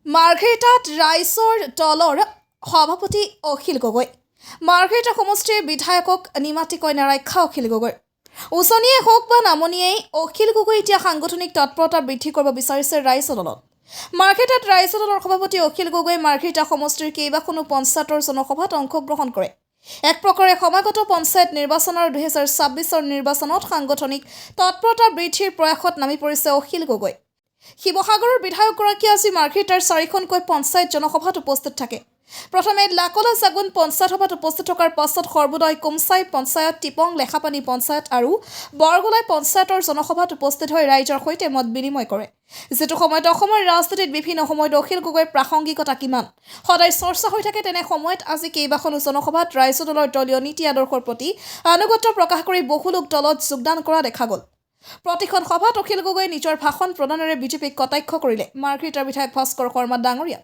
মাৰ্ঘেৰিটাত ৰাইজৰ দলৰ সভাপতি অখিল গগৈ মাৰ্ঘেৰিটা সমষ্টিৰ বিধায়কক নিমাতিকৈ নাৰাখ্যা অখিল গগৈ উচনিয়ে হওক বা নামনিয়েই অখিল গগৈ এতিয়া সাংগঠনিক তৎপৰতা বৃদ্ধি কৰিব বিচাৰিছে ৰাইজৰ দলত। মাৰ্ঘেৰিটাত ৰাইজৰ দলৰ সভাপতি অখিল গগৈ মাৰ্ঘেৰিটা সমষ্টিৰ কেইবাখনো পঞ্চায়তৰ জনসভাত অংশগ্ৰহণ কৰে। এক প্ৰকাৰে সমাগত পঞ্চায়ত নিৰ্বাচনৰ 2026 নিৰ্বাচনত সাংগঠনিক তৎপৰতা বৃদ্ধিৰ প্ৰয়াসত নামি পৰিছে অখিল গগৈ। শিৱসাগৰৰ বিধায়কগৰাকী আজি মাৰ্ঘেৰিটাৰ 4খনকৈ পঞ্চায়ত জনসভাত উপস্থিত থাকে। প্ৰথমে লাকলা জাগুন পঞ্চায়ত সভাত উপস্থিত থকাৰ পাছত সৰ্বোদয় কুমচাই পঞ্চায়ত, টিপং লেখাপানী পঞ্চায়ত আৰু বৰগোলাই পঞ্চায়তৰ জনসভাত উপস্থিত হৈ ৰাইজৰ সৈতে মত বিনিময় কৰে। যেটো সময়ত অসমৰ ৰাজনীতিত বিভিন্ন সময়ত অখিল গগৈৰ প্ৰাসংগিকতা কিমান সদায় চৰ্চা হৈ থাকে, তেনে সময়ত আজি কেইবাখনো জনসভাত ৰাইজৰ দলৰ দলীয় নীতি আদৰ্শৰ প্ৰতি আনুগত্য প্ৰকাশ কৰি বহু লোক দলত যোগদান কৰা দেখা গ'ল। প্ৰতিখন সভাত অখিল গগৈ নিজৰ ভাষণ প্ৰদানেৰে বিজেপিক কটাক্ষ কৰিলে। মাৰ্ঘেৰিটাৰ বিধায়ক ভাস্কৰ শৰ্মা ডাঙৰীয়াক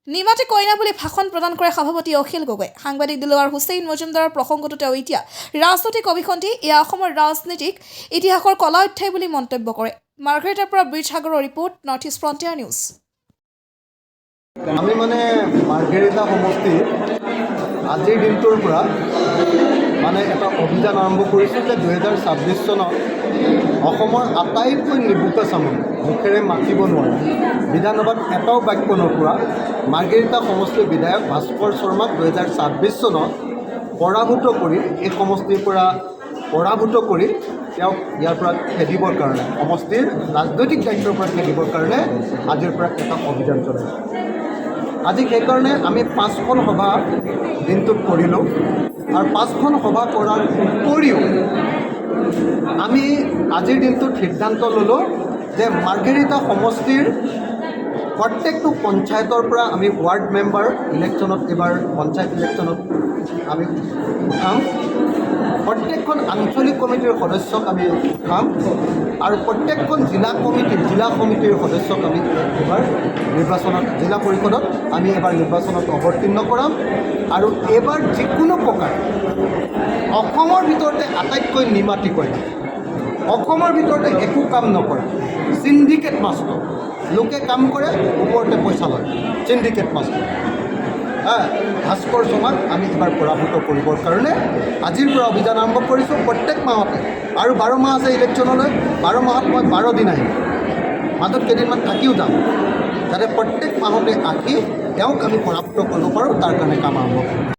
নিমাতি কইনা বুলি ভাষণ প্ৰদান কৰে সভাপতি অখিল গগৈ। সাংবাদিক দিলৱাৰ হুছেইন মজুমদাৰৰ প্ৰসংগটো তেওঁ এতিয়া ৰাজনৈতিক অভিসন্ধি এয়া অসমৰ ৰাজনীতিক ইতিহাসৰ কলা অধ্যায় বুলি মন্তব্য কৰে। মাৰ্ঘেৰিটাৰ পৰা বীৰসাগৰৰ report, north east frontier news. আমি মাৰ্ঘেৰিটা সমষ্টিৰ আজিৰ দিনটোৰ পৰা এটা অভিযান আৰম্ভ কৰিছোঁ যে 2026 চনত অসমৰ আটাইতকৈ নিবুকা চামনি মুখেৰে মাতিব নোৱাৰে, বিধানসভাত এটাও বাক্য নোকোৱা মাৰ্ঘেৰিটা সমষ্টিৰ বিধায়ক ভাস্কৰ শৰ্মাক 2026 চনত পৰাভূত কৰি এই সমষ্টিৰ পৰা পৰাভূত কৰি তেওঁক ইয়াৰ পৰা খেদিবৰ কাৰণে, সমষ্টিৰ ৰাজনৈতিক দায়িত্বৰ পৰা খেদিবৰ কাৰণে আজিৰ পৰা এটা অভিযান চলাইছোঁ। আজি সেইকাৰণে আমি 5খন সভা দিনটোত কৰিলোঁ আৰু 5খন সভা কৰাৰ উপৰিও আমি আজিৰ দিনটোত সিদ্ধান্ত ল'লোঁ যে মাৰ্ঘেৰিটা সমষ্টিৰ প্ৰত্যেকটো পঞ্চায়তৰ পৰা আমি ৱাৰ্ড মেম্বাৰ ইলেকশ্যনত, এইবাৰ পঞ্চায়ত ইলেকশ্যনত আমি উঠাম, প্ৰত্যেকখন আঞ্চলিক কমিটিৰ সদস্যক আমি উঠাম আৰু প্ৰত্যেকখন জিলা সমিতিৰ সদস্যক আমি এইবাৰ নিৰ্বাচনত, জিলা পৰিষদত আমি এবাৰ নিৰ্বাচনত অৱতীৰ্ণ কৰাম। আৰু এইবাৰ যিকোনো প্ৰকাৰে অসমৰ ভিতৰতে আটাইতকৈ নিমাতি কইনা, অসমৰ ভিতৰতে একো কাম নকৰে চিণ্ডিকেট মাষ্টৰ, লোকে কাম কৰে ওপৰতে পইচা লয়, চিণ্ডিকেট মাষ্টৰ ভাস্কৰ শৰ্মাক আমি এবাৰ পৰাভূত কৰিবৰ কাৰণে আজিৰ পৰা অভিযান আৰম্ভ কৰিছোঁ। প্ৰত্যেক মাহতে আৰু 12 মাহ আছে ইলেকশ্যনলৈ, 12 মাহত মই 12 দিন আহিম, মাজত কেইদিনমান থাকিও যাম, যাতে প্ৰত্যেক মাহতে আহি তেওঁক আমি পৰাভূত কৰিব পাৰোঁ, তাৰ কাৰণে কাম আৰম্ভ কৰিম।